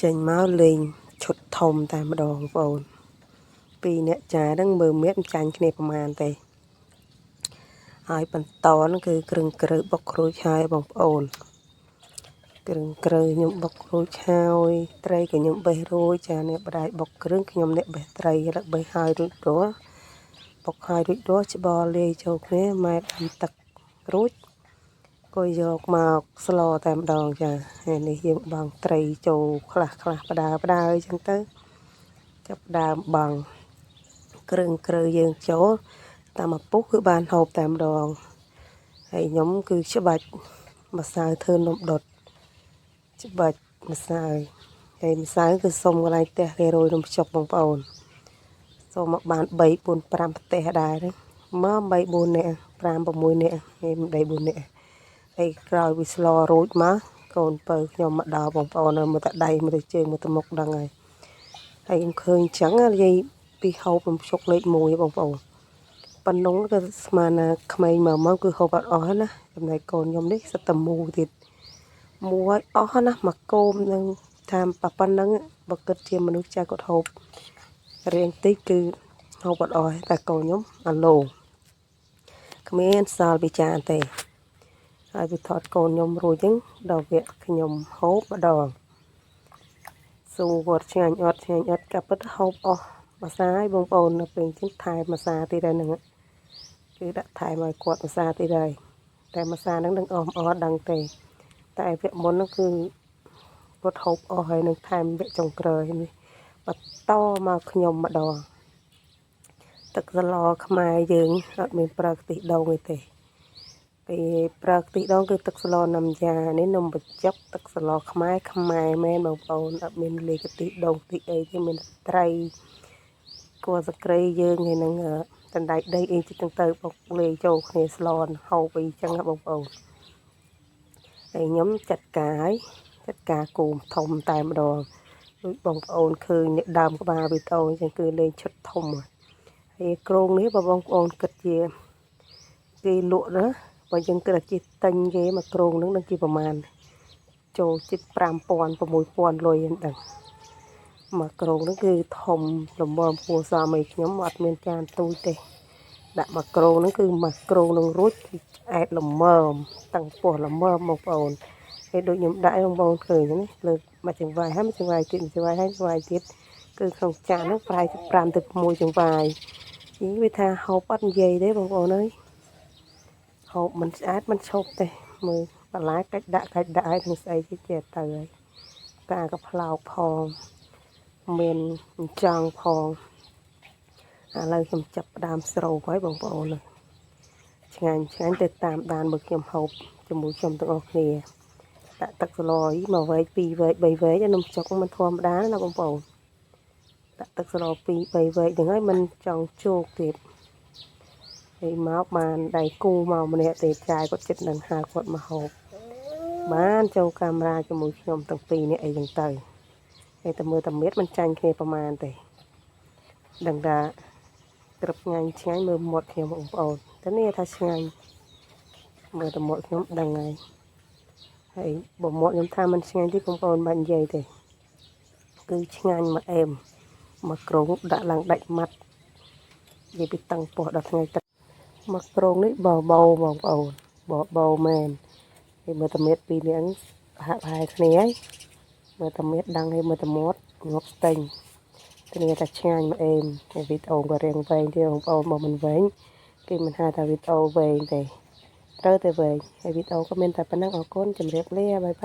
ចេញមកលេងឈុតធំតែម្ដងបងប្អូនពីរអ្នកចាហ្នឹងមើលមៀតចាញ់គ្នាប្រមាណទេហើយបន្តហ្នឹងគឺគ្រឿងក្រើបុកក្រូចហើយបងប្អូនគ្រឿងក្រើខ្ញុំបុកក្រូចហើយត្រីក៏ខ្ញុំបេះរួចចាអ្នកបដាយបុកគ្រឿងខ្ញុំអ្នកបេះត្រីហើយបេះហើយរួចរាល់បុកហើយរួចរាល់ច្បល់លាយចូលគ្នាម៉ែដាំទឹករួចក៏យកមកស្លតែម្ដងចាហើយនេះយើងបងត្រីចូលខ្លះបដាអញ្ចឹងទៅចាប់ដើមបងគ្រឿងក្រើយើងចូលតាមឪពុះគឺបានហូបតែម្ដងហើយខ្ញុំគឺច្បាច់ម្សៅធ្វើនំដុតច្បាច់ម្សៅហើយម្សៅគឺសុំកន្លែងផ្ទះគេរោយនំចុកបងប្អូនសូមមកបាន3 4 5ផ្ទះដែរមក3 4នាក់5 6នាក់ហើយមិនដី4នាក់ហើយក្រោយវាស្លរួចមកកូនពៅខ្ញុំមកដល់បងប្អូនមើលតែដៃមើលតែជើងមើលតែមុខដឹងហើយខ្ញុំឃើញអញ្ចឹងនិយាយពីហូបនំជុកលេខ1បងប្អូនប៉ុណ្ណឹងក៏ស្មានណាក្មេងមកគឺហូបអត់អស់ណាចំណែកកូនខ្ញុំនេះសិតតែមូទៀតមូឲ្យអស់ណាមកគោមនឹងតាមប៉ុណ្ណឹងបើគិតជាមនុស្សចាស់គាត់ហូបរៀងតិចគឺហូបអត់អស់តែកូនខ្ញុំអាឡូគ្មានសល់ពីចានទេហើយវាថតកូនខ្ញុំរួចហ្នឹងដល់វគ្គខ្ញុំហូបម្ដងសួរគាត់ឆ្ងាញ់អត់កាប់ពិតហូបអស់ភាសាឲ្យបងប្អូននៅពេលចឹងថែមភាសាទៀតហើយហ្នឹងគឺដាក់ថែមឲ្យគាត់ភាសាទៀតហើយតែភាសាហ្នឹងនឹងអស់អត់ដឹងទេតែវគ្គមុនហ្នឹងគឺគាត់ហូបអស់ហើយនឹងថែមវគ្គចុងក្រោយនេះបន្តមកខ្ញុំម្ដងទឹកស្លខ្មែរយើងអត់មានប្រើខ្ទិះដូងទេពេលប្រើខ្ទិះដូងគឺទឹកស្លណាំយ៉ានេះនំបញ្ចុកទឹកស្លខ្មែរមែនបងប្អូនអត់មានលេខខ្ទិះដូងខ្ទិះអីទេមានត្រីគួរសក្រីយើងហើយនឹងសណ្តែកដីអីចឹងទៅបុកលេងចូលគ្នាស្លហូបអីចឹងណាបងប្អូនហើយខ្ញុំចាត់ការគូមធំតែម្ដងដូចបងប្អូនឃើញអ្នកដើមក្បាលវីដេអូអញ្ចឹងគឺលេងឈុតធំហើយក្រងនេះបងប្អូនគិតជាគេលក់ណាបើយើងគិតជាទិញគេមកក្រងហ្នឹងនឹងជាប្រមាណចូលជិត5000 6000លុយហ្នឹងដឹងមកក្រងហ្នឹងគឺធំលំមគួរសមឲ្យខ្ញុំអត់មានចានទូចទេដាក់មកក្រងហ្នឹងគឺមកក្រងនឹងរួចគឺឆ្អែតលំមតាំងពោះលំមបងប្អូនហើយដូចខ្ញុំដាក់បងប្អូនឃើញហ្នឹងលើមកចង្វាយហើយមកចង្វាយទៀតចង្វាយហើយចង្វាយទៀតគឺក្នុងចានហ្នឹងប្រហែល5ទៅ6ចង្វាយនេះវាថាហូបអត់និយាយទេបងប្អូនអើយហូបមិនស្អាតមិនឈប់ទេមើលបន្លែកាច់ដាក់ឲ្យនឹងស្អីទៀតចេះទៅហើយការក៏ផ្លោកផងមានចង់ផងឥឡូវខ្ញុំចាប់ផ្ដើមស្រូបហើយបងប្អូនឆ្ងាញ់ទៅតាមដានមើលខ្ញុំហូបជាមួយខ្ញុំទាំងអស់គ្នាដាក់ទឹកស្លអីមកវែក2វែក3វែកនំចុកមិនធម្មតាណាបងប្អូនដាក់ទឹកស្ល2 3វែកហ្នឹងហើយមិនចង់ជោគទៀតហើយមកបានដៃគូមកម្នាក់ទេចាយគាត់ចិត្តនឹងហៅគាត់មកហូបបានចូលកាមេរ៉ាជាមួយខ្ញុំទាំងពីរនេះអីចឹងទៅហើយតែមើលតែមៀតមិនចាញ់គ្នាប្រហែលទេដឹងថាក្រឹបឆ្ងាញ់មើលមាត់ខ្ញុំបងប្អូនតែនេះថាឆ្ងាញ់មើលតែមាត់ខ្ញុំដឹងហើយបើមាត់ខ្ញុំថាមិនឆ្ងាញ់ទេបងប្អូនមិននិយាយទេគឺឆ្ងាញ់មកអែមមកក្រងដាក់ឡើងដាច់ម៉ាត់និយាយពីតាំងពោះដល់ថ្ងៃទឹកមកក្រងនេះបបោបងប្អូនបោមែនហើយមើលតែមៀតពីរនាក់ហាក់ហាយគ្នាហើយមើលតែមៀតដឹងហើយមើលតែមាត់ងាប់ស្ទែងគ្នាថាឆ្ងាញ់មកអែមហើយវីដេអូក៏រៀងវែងទៀតបងប្អូនបើមិនវែងគេមិនហៅថាវីដេអូវែងទេត្រូវតែវែងហើយវីដេអូក៏មានតែប៉ុណ្្នឹងអរគុណជម្រាបលាបាយបាយ